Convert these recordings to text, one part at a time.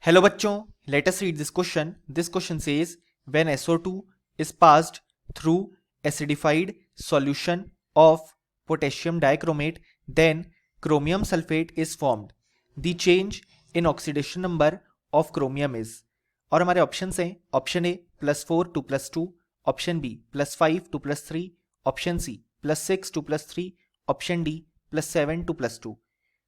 Hello बच्चों, let us read this question. This question says when SO2 is passed through acidified solution of potassium dichromate, then chromium sulfate is formed. The change in oxidation number of chromium is. और हमारे option हैं option A +4 to +2, option B +5 to +3, option C +6 to +3, option D +7 to +2.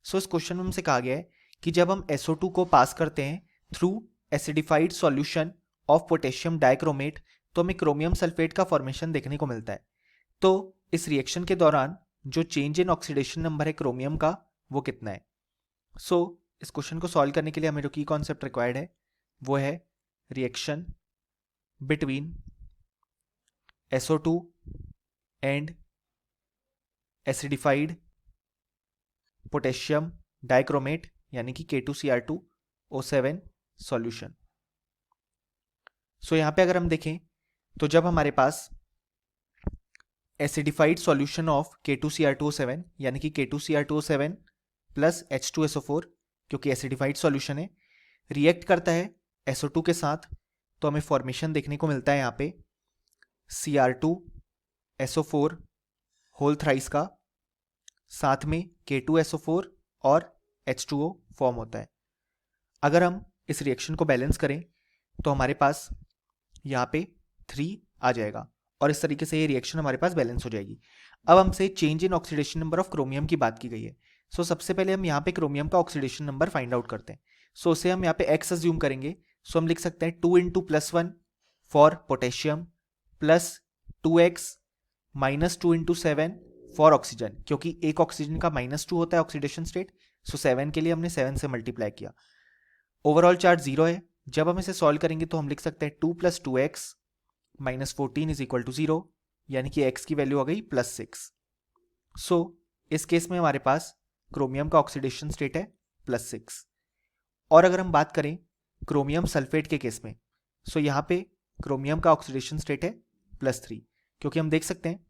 So इस question में हमसे कहा गया है कि जब हम SO2 को पास करते हैं through acidified solution of potassium dichromate तो हमें क्रोमियम सल्फेट का फॉर्मेशन देखने को मिलता है। तो इस रिएक्शन के दौरान जो चेंज इन ऑक्सीडेशन नंबर है क्रोमियम का वो कितना है। सो इस क्वेश्चन को सॉल्व करने के लिए हमें जो की कॉन्सेप्ट रिक्वायर्ड है वो है reaction between SO2 and acidified potassium dichromate यानी कि K2Cr2O7 सॉल्यूशन। सो यहां पे अगर हम देखें तो जब हमारे पास एसिडिफाइड सॉल्यूशन ऑफ K2Cr2O7 यानी कि K2Cr2O7 प्लस H2SO4 क्योंकि एसिडिफाइड सॉल्यूशन है रिएक्ट करता है SO2 के साथ तो हमें फॉर्मेशन देखने को मिलता है यहां पे Cr2SO4 होल थ्राइस का, साथ में K2SO4 और H2O फॉर्म होता है। अगर हम इस रिएक्शन को बैलेंस करें तो हमारे पास यहाँ पे 3 आ जाएगा और इस तरीके से ये रिएक्शन हमारे पास बैलेंस हो जाएगी। अब हमसे change in oxidation number of chromium की बात की गई है। सो सबसे पहले हम यहाँ पे क्रोमियम का ऑक्सीडेशन नंबर फाइंड आउट करते हैं। सो उसे हम यहाँ पे x अज्यूम करेंगे। सो हम लिख सकते हैं 2 × +1 for potassium plus 2x minus 2 × 7 for oxygen, क्योंकि एक ऑक्सीजन का -2 होता है ऑक्सीडेशन स्टेट। सो 7 के लिए हमने 7 से मल्टीप्लाई किया। ओवरऑल चार्ज 0 है। जब हम इसे सॉल्व करेंगे तो हम लिख सकते हैं 2 + 2x - 14 = 0 यानी कि x की वैल्यू आ गई +6। सो इस केस में हमारे पास क्रोमियम का ऑक्सीडेशन स्टेट है +6। और अगर हम बात करें क्रोमियम सल्फेट के केस में, सो यहाँ पे क्रोमियम का ऑक्सीडेशन स्टेट है +3, क्योंकि हम देख सकते हैं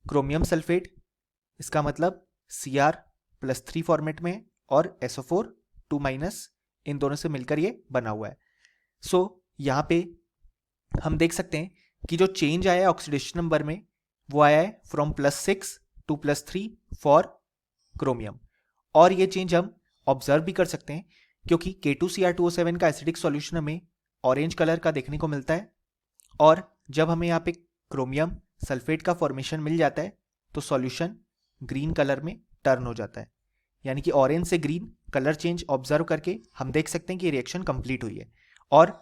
क्रोमियम सल्फेट इसका मतलब Cr+3 फॉर्मेट में और SO4 2- इन दोनों से मिलकर ये बना हुआ है। सो यहाँ पे हम देख सकते हैं कि जो चेंज आया है ऑक्सीडेशन नंबर में वो आया है फ्रॉम +6 to +3 फॉर क्रोमियम। और ये चेंज हम ऑब्जर्व भी कर सकते हैं क्योंकि K2Cr2O7 का एसिडिक सॉल्यूशन हमें ऑरेंज कलर का देखने को मिलता है और जब हमें यहाँ पे क्रोमियम सल्फेट का फॉर्मेशन मिल जाता है तो सॉल्यूशन ग्रीन कलर में टर्न हो जाता है, यानी कि ऑरेंज से ग्रीन कलर चेंज ऑब्जर्व करके हम देख सकते हैं कि रिएक्शन कंप्लीट हुई है और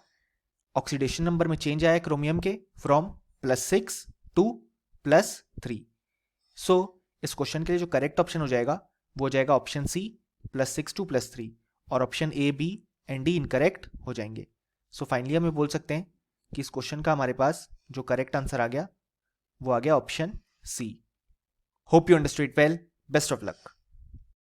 ऑक्सीडेशन नंबर में चेंज आया है क्रोमियम के फ्रॉम +6 to +3। सो इस क्वेश्चन के लिए जो करेक्ट ऑप्शन हो जाएगा वो हो जाएगा ऑप्शन सी +6 to +3 और option A, B and D incorrect हो जाएंगे। सो फाइनली हमें बोल सकते हैं कि इस क्वेश्चन का हमारे पास जो करेक्ट आंसर आ गया वो आ गया option C. Hope you understood well, best of luck.